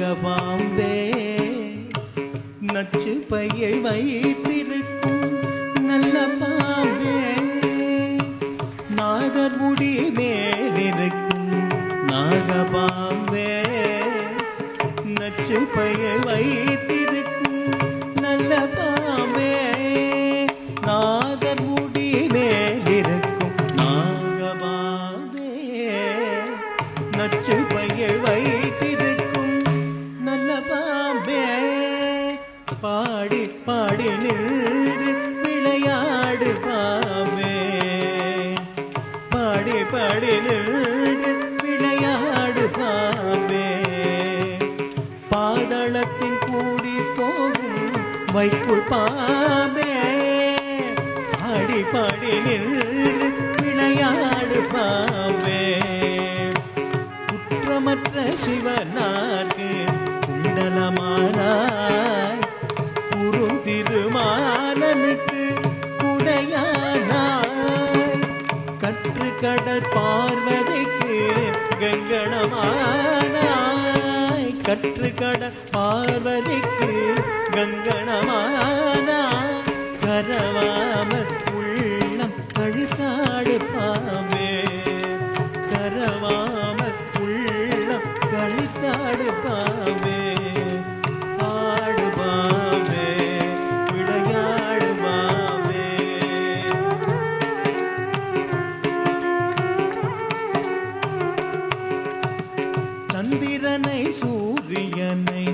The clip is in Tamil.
நாகபாம்பே நச்சு பையை வைத்திருக்கும் நல்ல பாம்பே நாகர் முடி மேலிருக்கும் நாகபாம்பே நச்சு பையை வைத்திருக்கும் நல்ல பாம்பே நாகர் முடி மேலிருக்கும் நாகபாம்பே நச்சு பையை வைத்திருக்கும் நல்ல பாம்பே பாடி பாடி நின்று விளையாடு பாம்பே பாடி பாடி நின்று விளையாடு பாம்பே பாதாளத்தின் கூடி போகும் வைக்குள் பாம்பே பாடி பாடி நின்று விளையாடு பாம்பே குற்றமற்ற சிவனார்க்கு குண்டலமானாய் திருமாலனுக்கு குடையானாய் கற்று கடல் பார்வதிக்கு கங்கணமானாய் கற்று கடல் பார்வதிக்கு கங்கணமானாய் கரவாமற் உள்ளம் கழுத்தாடு பாம்பே கரவாமற் உள்ளம் கழுத்தாடு பாம்பே சந்திரனை சூரியனை